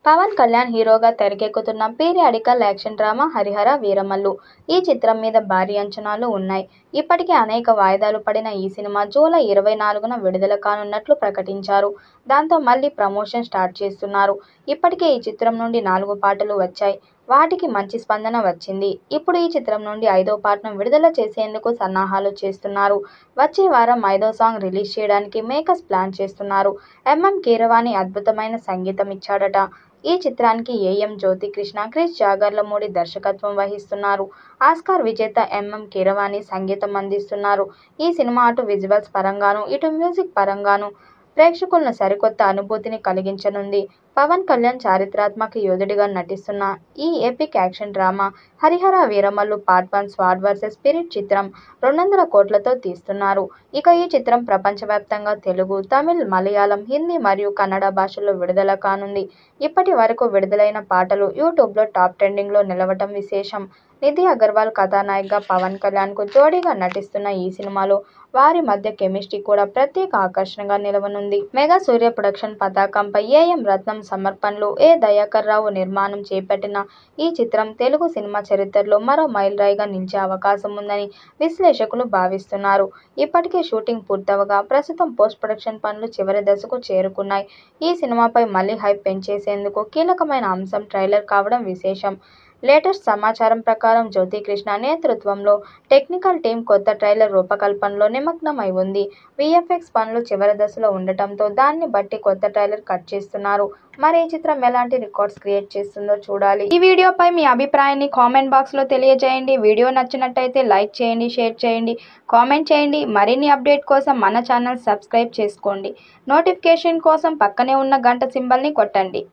పవన్ కళ్యాణ్ హీరోగా తెరకెక్కుతున్న periodical action drama Harihara Veeramallu. ఈ చిత్రం మీద భారీ అంచనాలు ఉన్నాయి. ఇప్పటికే అనేక వాయిదాలు పడిన ఈ సినిమా జూలై 24న విడుదల కానున్నట్లు ప్రకటించారు. దాంతో మళ్లీ ప్రమోషన్ స్టార్ట్ చేస్తున్నారు. ఇప్పటికే ఈ చిత్రం నుండి 4 పాటలు వచ్చాయి. వాటికి మంచి స్పందన వచ్చింది. ఇప్పుడు ఈ చిత్రం నుండి 5వ పాటను విడుదల చేసేందుకు సన్నాహాలు చేస్తున్నారు. వచ్చే వారం 5వ సాంగ్ రిలీజ్ చేయడానికి మేకర్స్ ప్లాన్ చేస్తున్నారు. కీరవాణి అద్భుతమైన సంగీతం ఇచ్చాడట. ఈ చిత్రానికి ఏఎం జ్యోతికృష్ణ, క్రిష్ జాగర్లమూడి దర్శకత్వం వహిస్తున్నారు. ఆస్కార్ విజేత కీరవాణి సంగీతం అందిస్తున్నారు. ఈ సినిమా అటు విజువల్స్ పరంగానూ, ఇటు మ్యూజిక్ పరంగానూ ప్రేక్షకులను సరికొత్త అనుభూతిని కలిగించనుంది. పవన్ కళ్యాణ్ చారిత్రాత్మక యోధుడిగా నటిస్తున్న ఈ epic action drama Harihara Veeramallu part 1 స్వాడ్ versus spirit చిత్రం 200 కోట్లతో తీస్తున్నారు. ఇక ఈ చిత్రం ప్రపంచవ్యాప్తంగా తెలుగు, తమిళ్, మలయాళం, హిందీ మరియు కన్నడ భాషల్లో విడుదల కానుంది. ఇప్పటి వరకు విడుదలైన పాటలు యూట్యూబ్లో టాప్ ట్రెండింగ్లో నిలవటం విశేషం. నిధి అగర్వాల్ కథానాయికగా పవన్ కళ్యాణ్కు జోడీగా నటిస్తున్న ఈ సినిమాలో వారి మధ్య కెమిస్ట్రీ కూడా ప్రత్యేక ఆకర్షణగా నిలవనుంది. మెగా సూర్య ప్రొడక్షన్ పతాకంపై ఏఎం రత్నం సమర్పణలు, ఏ దయాకర్ రావు నిర్మాణం చేపట్టిన ఈ చిత్రం తెలుగు సినిమా చరిత్రలో మరో మైలురాయిగా నిలిచే అవకాశం ఉందని విశ్లేషకులు భావిస్తున్నారు. ఇప్పటికే షూటింగ్ పూర్తవగా ప్రస్తుతం పోస్ట్ ప్రొడక్షన్ పనులు చివరి దశకు చేరుకున్నాయి. ఈ సినిమాపై మళ్లీ హైప్ పెంచేసేందుకు కీలకమైన అంశం ట్రైలర్ కావడం విశేషం. లేటెస్ట్ సమాచారం ప్రకారం జ్యోతికృష్ణ నేతృత్వంలో టెక్నికల్ టీం కొత్త ట్రైలర్ రూపకల్పనలో నిమగ్నమై ఉంది. విఎఫ్ఎక్స్ పనులు చివరి దశలో ఉండటంతో దాన్ని బట్టి కొత్త ట్రైలర్ కట్ చేస్తున్నారు. మరి ఈ చిత్రం ఎలాంటి రికార్డ్స్ క్రియేట్ చేస్తుందో చూడాలి. ఈ వీడియోపై మీ అభిప్రాయాన్ని కామెంట్ బాక్స్లో తెలియజేయండి. వీడియో నచ్చినట్టయితే లైక్ చేయండి, షేర్ చేయండి, కామెంట్ చేయండి. మరిన్ని అప్డేట్ కోసం మన ఛానల్ సబ్స్క్రైబ్ చేసుకోండి. నోటిఫికేషన్ కోసం పక్కనే ఉన్న గంట సింబల్ని కొట్టండి.